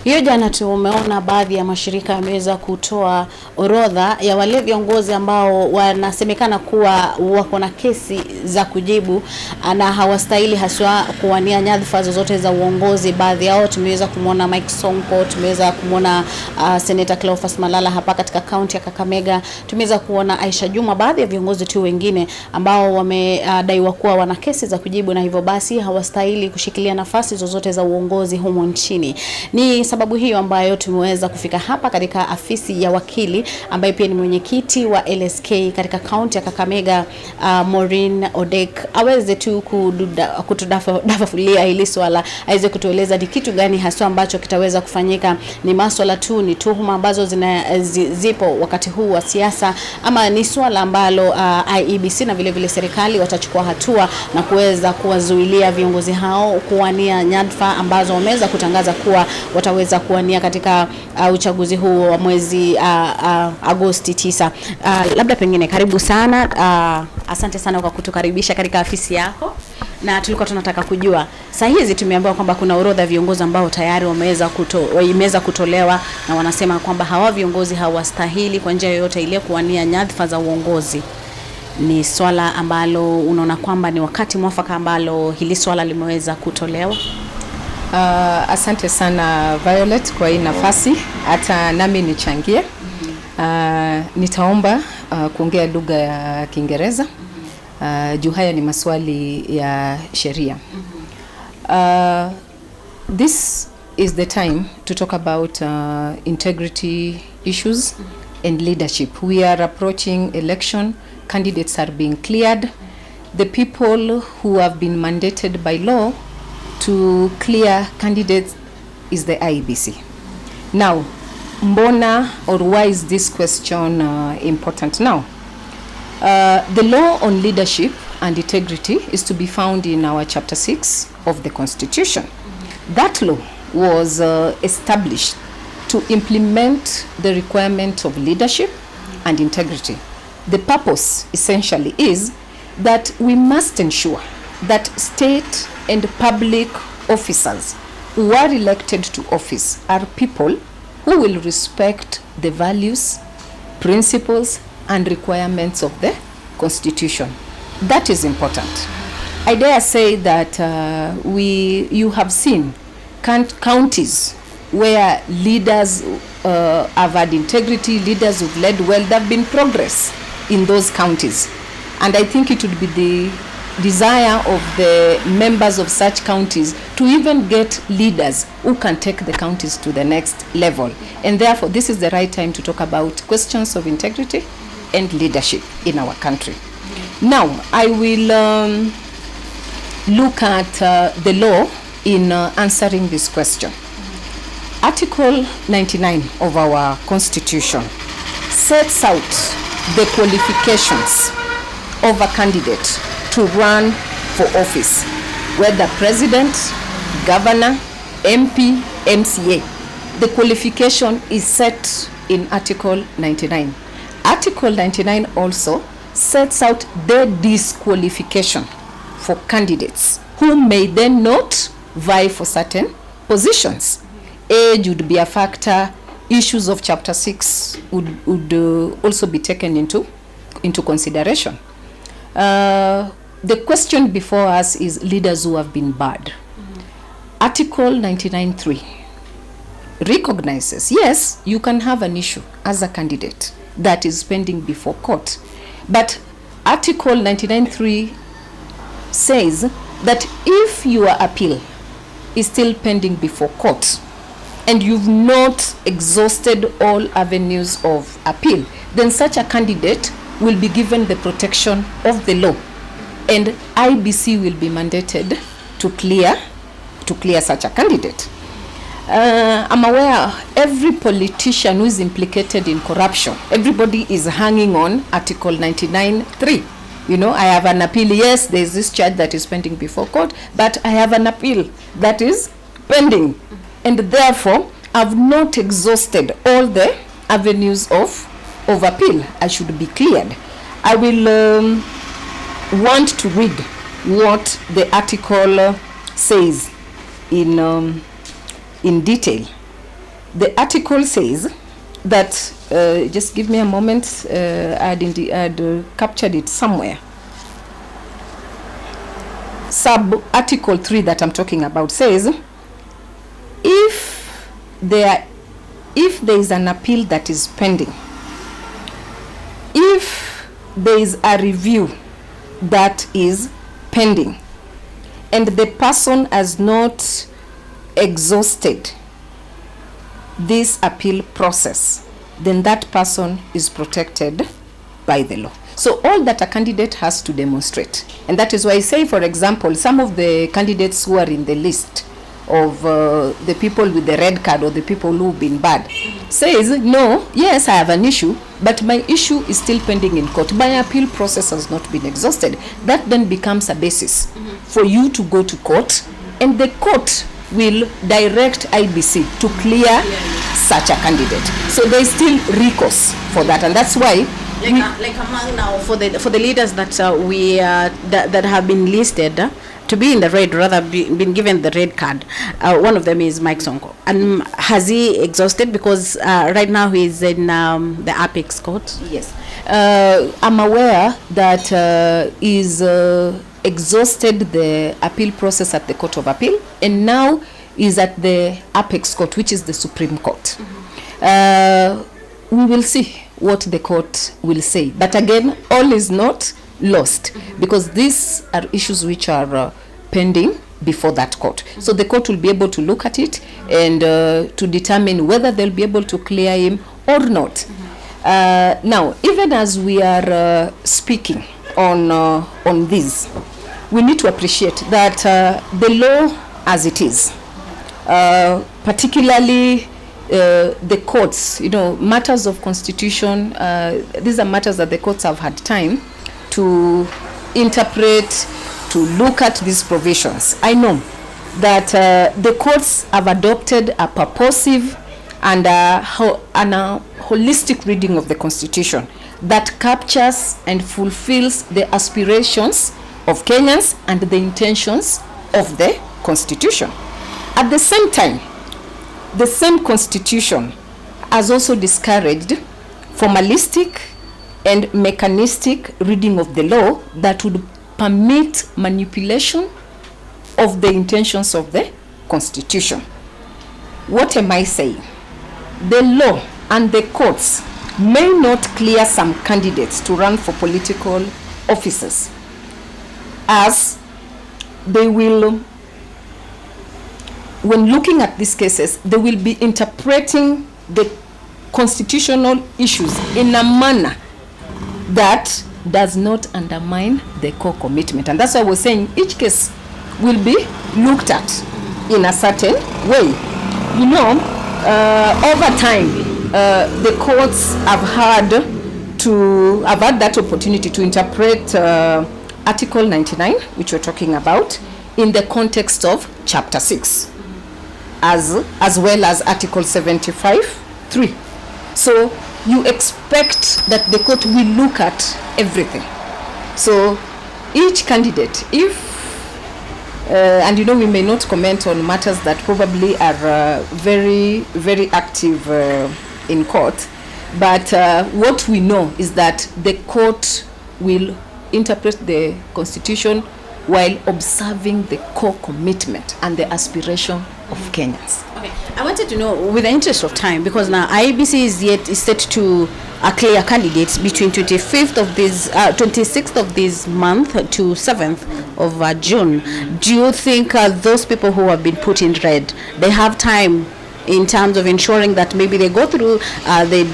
Hiyo jana tumeona baadhi ya mashirika yameweza kutoa orodha ya wale viongozi ambao wanasemekana kuwa wako na kesi za kujibu na hawastahili haswa kuwania nyadhifa zozote za uongozi. Baadhi yao tumeweza kumwona Mike Sonko, tumeweza kumwona Senator Cleophas Malala hapa katika kaunti ya Kakamega, tumeweza kuona Aisha Juma, baadhi ya viongozi tu wengine ambao wamedaiwa kuwa wana kesi za kujibu na hivyo basi hawastahili kushikilia nafasi zozote za uongozi humo nchini. Ni sababu hiyo ambayo tumeweza kufika hapa katika afisi ya wakili ambaye pia ni mwenyekiti wa LSK katika kaunti ya Kakamega, MAUREEN ODECK, aweze tu kutudafafulia hili swala, aweze kutueleza ni kitu gani haswa ambacho kitaweza kufanyika. Ni maswala tu, ni tuhuma ambazo zipo wakati huu wa siasa, ama ni swala ambalo IEBC na vile vile serikali watachukua hatua na kuweza kuwazuilia viongozi hao kuwania nyadhifa ambazo wameweza kutangaza kuwa wataweza kuwania katika uchaguzi huu wa mwezi Agosti 9. Labda pengine karibu sana, asante sana kwa kutukaribisha katika afisi yako, na tulikuwa tunataka kujua saa hizi tumeambiwa kwamba kuna orodha viongozi ambao tayari wameweza kutolewa na wanasema kwamba hawa viongozi hawastahili kwa njia yoyote ile kuwania nyadhifa za uongozi. Ni swala ambalo unaona kwamba ni wakati mwafaka ambalo hili swala limeweza kutolewa? Asante sana Violet kwa hii nafasi, hata nami nichangie. Nitaomba kuongea lugha ya Kiingereza juu haya ni maswali ya sheria. This is the time to talk about integrity issues and leadership. We are approaching election. Candidates are being cleared. The people who have been mandated by law to clear candidates is the IEBC. Now, mbona, or why is this question important now? The law on leadership and integrity is to be found in our chapter 6 of the Constitution. That law was established to implement the requirement of leadership and integrity. The purpose essentially is that we must ensure that state and public officers who are elected to office are people who will respect the values, principles, and requirements of the Constitution. That is important. I dare say that you have seen counties where leaders have had integrity, leaders who've led well. There have been progress in those counties, and I think it would be the desire of the members of such counties to even get leaders who can take the counties to the next level. And therefore, this is the right time to talk about questions of integrity and leadership in our country. Now, I will look at the law in answering this question. Article 99 of our Constitution sets out the qualifications of a candidate to run for office, whether president, governor, MP, MCA. The qualification is set in Article 99. Article 99 also sets out the disqualification for candidates who may then not vie for certain positions. Age would be a factor. Issues of Chapter 6 would also be taken into consideration. The question before us is leaders who have been barred. Article 99.3 recognizes, yes, you can have an issue as a candidate that is pending before court. But Article 99.3 says that if your appeal is still pending before court and you've not exhausted all avenues of appeal, then such a candidate will be given the protection of the law, and IBC will be mandated to clear such a candidate. I'm aware every politician who is implicated in corruption, everybody is hanging on Article 99.3. You know, I have an appeal. Yes, there is this charge that is pending before court, but I have an appeal that is pending, and therefore I've not exhausted all the avenues of appeal. I should be cleared. I will want to read what the article says in detail. The article says that, just give me a moment, I'd captured it somewhere. Sub-article 3 that I'm talking about says, if there is an appeal that is pending, if there is a review that is pending, and the person has not exhausted this appeal process, then that person is protected by the law. So all that a candidate has to demonstrate, and that is why I say, for example, some of the candidates who are in the list of the people with the red card or the people who've been bad says, no, yes, I have an issue, but my issue is still pending in court. My appeal process has not been exhausted. That then becomes a basis for you to go to court, and the court will direct IBC to clear such a candidate. So there is still recourse for that, and that's why like among now for the leaders that that have been listed to be in the red, rather been given the red card. One of them is Mike Sonko. And has he exhausted? Because right now he is in the Apex Court. Yes. I'm aware that he's exhausted the appeal process at the Court of Appeal, and now is at the Apex Court, which is the Supreme Court. We will see what the court will say. But again, all is not lost, because these are issues which are pending before that court. So the court will be able to look at it and to determine whether they'll be able to clear him or not. Now, even as we are speaking on this, we need to appreciate that the law as it is, particularly the courts, matters of constitution, these are matters that the courts have had time to interpret, to look at these provisions. I know that the courts have adopted a purposive and a holistic reading of the Constitution that captures and fulfills the aspirations of Kenyans and the intentions of the Constitution. At the same time, the same Constitution has also discouraged formalistic and mechanistic reading of the law that would permit manipulation of the intentions of the Constitution. What am I saying? The law and the courts may not clear some candidates to run for political offices, as they will, when looking at these cases, they will be interpreting the constitutional issues in a manner that does not undermine the core commitment. And that's why I was saying each case will be looked at in a certain way. Over time, the courts have had that opportunity to interpret Article 99, which we're talking about, in the context of Chapter 6, as well as Article 75(3). So you expect that the court will look at everything. So each candidate, and we may not comment on matters that probably are very, very active in court, but what we know is that the court will interpret the Constitution while observing the core commitment and the aspiration of Kenyans. Okay, I wanted to know, with the interest of time, because now IEBC is set to clear candidates between 26th of this month to 7th of June. Do you think those people who have been put in red, they have time in terms of ensuring that maybe they go through the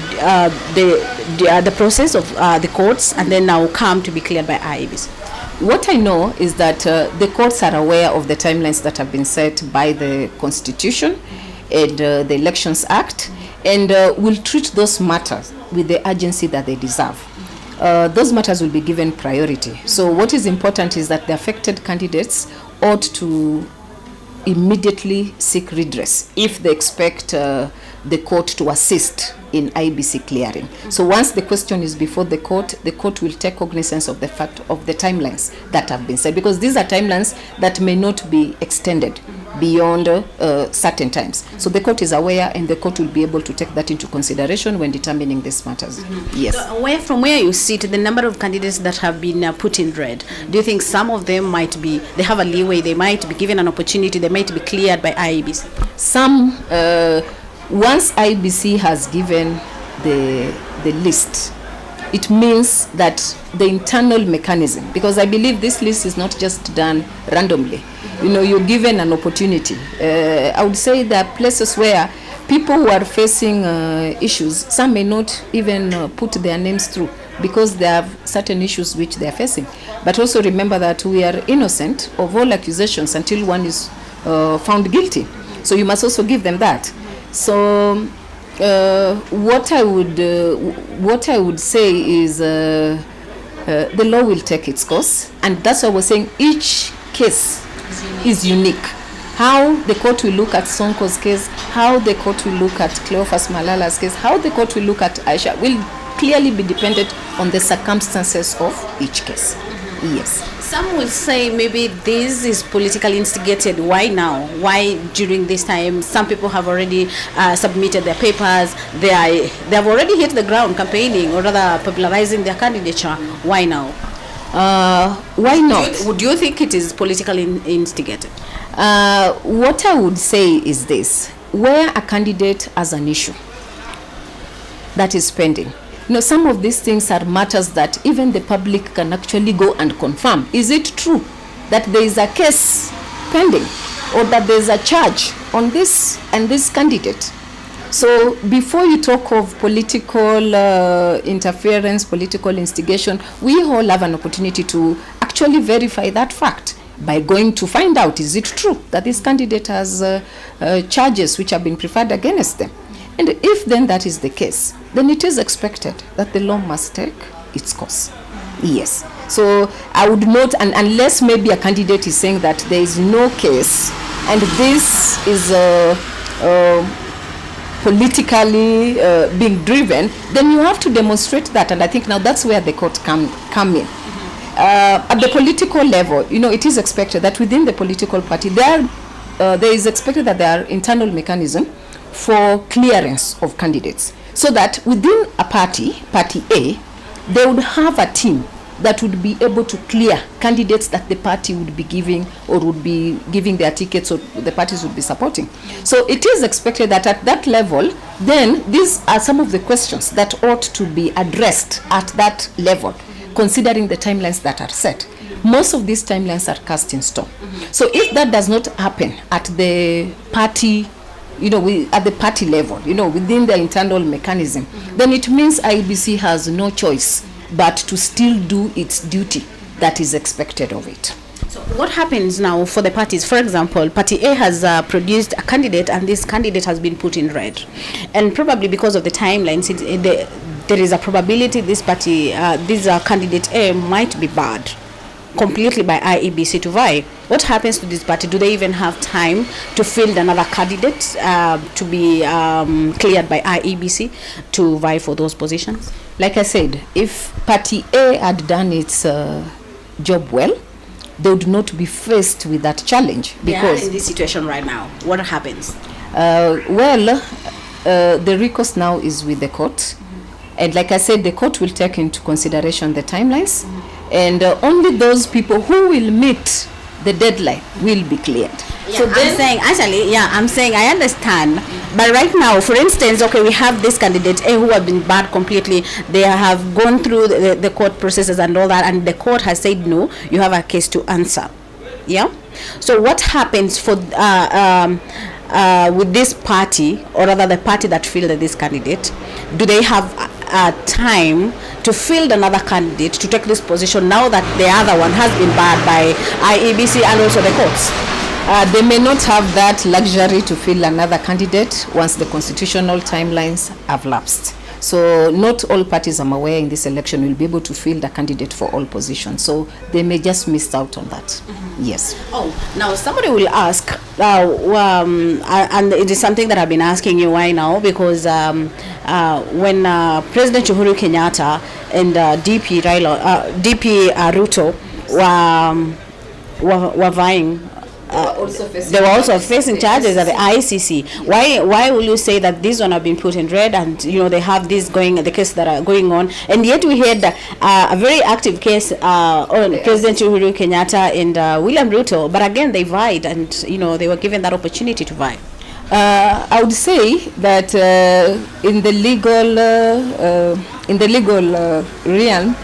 process of the courts and then now come to be cleared by IEBC? What I know is that the courts are aware of the timelines that have been set by the Constitution and the Elections Act, and will treat those matters with the urgency that they deserve. Those matters will be given priority. So what is important is that the affected candidates ought to immediately seek redress if they expect the court to assist in IBC clearing. So once the question is before the court will take cognizance of the fact of the timelines that have been set, because these are timelines that may not be extended beyond certain times. So the court is aware, and the court will be able to take that into consideration when determining these matters. Yes. So from where you sit, the number of candidates that have been put in red, do you think some of them they have a leeway, they might be given an opportunity, they might be cleared by IEBC? Some, once IBC has given the list, it means that the internal mechanism, because I believe this list is not just done randomly. You're given an opportunity. I would say there are places where people who are facing issues, some may not even put their names through because they have certain issues which they are facing. But also remember that we are innocent of all accusations until one is found guilty. So you must also give them that. So what I would say is the law will take its course, and that's why we're saying each case is unique. How the court will look at Sonko's case, how the court will look at Cleophas Malala's case, how the court will look at Aisha will clearly be dependent on the circumstances of each case. Yes. Some will say maybe this is politically instigated. Why now? Why during this time? Some people have already submitted their papers. They have already hit the ground campaigning, or rather popularizing their candidature. Why now? Why not? Would you think it is politically instigated? What I would say is this: where a candidate has an issue that is pending, some of these things are matters that even the public can actually go and confirm. Is it true that there is a case pending, or that there is a charge on this and this candidate? So before you talk of political interference, political instigation, we all have an opportunity to actually verify that fact by going to find out, is it true that this candidate has charges which have been preferred against them? And if then that is the case, then it is expected that the law must take its course. Yes. So I would not, and unless maybe a candidate is saying that there is no case and this is politically being driven, then you have to demonstrate that. And I think now that's where the court come in. At the political level, it is expected that within the political party, there is expected that there are internal mechanisms for clearance of candidates, so that within a party A, they would have a team that would be able to clear candidates that the party would be giving, or would be giving their tickets, or the parties would be supporting. So it is expected that at that level, then these are some of the questions that ought to be addressed at that level, considering the timelines that are set. Most of these timelines are cast in stone. So if that does not happen at the party, at the party level, within the internal mechanism, then it means IBC has no choice but to still do its duty that is expected of it. So what happens now for the parties? For example, Party A has produced a candidate, and this candidate has been put in red. And probably because of the timelines, there is a probability this candidate A might be barred completely by IEBC to vie. What happens to this party? Do they even have time to field another candidate to be cleared by IEBC to vie for those positions? Like I said, if Party A had done its job well, they would not be faced with that challenge. Because in this situation right now, what happens? The recourse now is with the court. And like I said, the court will take into consideration the timelines, and only those people who will meet the deadline will be cleared. Yeah, so I'm saying I understand, but right now, for instance, okay, we have this candidate A who have been barred completely. They have gone through the court processes and all that, and the court has said no, you have a case to answer. Yeah. So what happens for with this party, or rather the party that fielded this candidate? Do they have time to field another candidate to take this position now that the other one has been barred by IEBC and also the courts? They may not have that luxury to field another candidate once the constitutional timelines have lapsed. So not all parties, I'm aware, in this election will be able to field a candidate for all positions. So they may just miss out on that. Yes. Oh, now somebody will ask, and it is something that I've been asking you why now, because when President Uhuru Kenyatta and DP Ruto were vying, they were also facing charges at the ICC. Why will you say that these one have been put in red, and they have this the case that are going on, and yet we had a very active case on President Uhuru Kenyatta and William Ruto, but again they vied, and they were given that opportunity to vie. I would say that in the legal realm,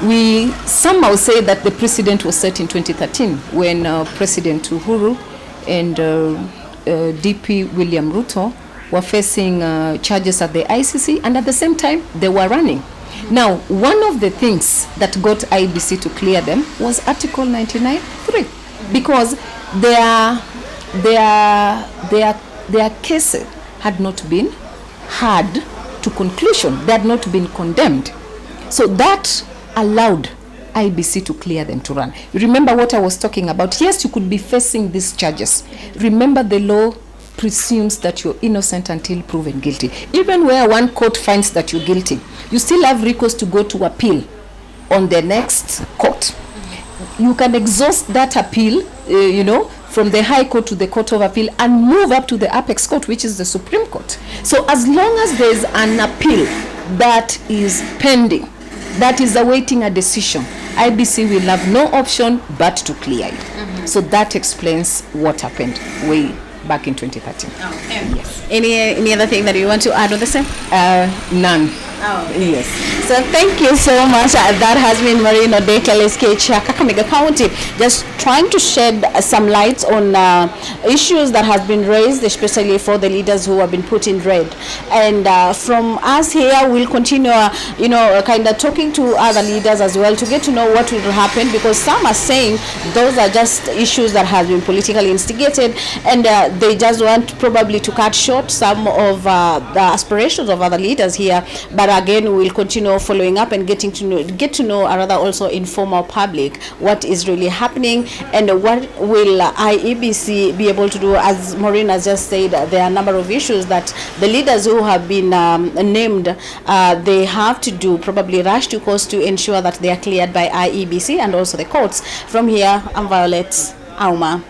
we somehow say that the precedent was set in 2013 when President Uhuru and DP William Ruto were facing charges at the ICC, and at the same time they were running. Now, one of the things that got IBC to clear them was Article 99(3), because their case had not been heard to conclusion, they had not been condemned. So that allowed IBC to clear them to run. Remember what I was talking about? Yes, you could be facing these charges. Remember, the law presumes that you're innocent until proven guilty. Even where one court finds that you're guilty, you still have recourse to go to appeal on the next court. You can exhaust that appeal, from the High Court to the Court of Appeal, and move up to the Apex Court, which is the Supreme Court. So as long as there is an appeal that is pending, that is awaiting a decision, IBC will have no option but to clear it. So that explains what happened way back in 2013. Yes. Any other thing that you want to add on the same? None. Yes. So thank you so much. That has been MAUREEN Odeck, LSK Chair KK County, just trying to shed some light on issues that has been raised, especially for the leaders who have been put in red. And from us here, we'll continue, kind of talking to other leaders as well to get to know what will happen, because some are saying those are just issues that have been politically instigated, and they just want probably to cut short some of the aspirations of other leaders here. But again, we'll continue following up and get to know, or rather also inform our public what is really happening and what will IEBC be able to do. As MAUREEN has just said, there are a number of issues that the leaders who have been named, they have to do, probably rush to courts to ensure that they are cleared by IEBC and also the courts. From here, I'm Violet Auma.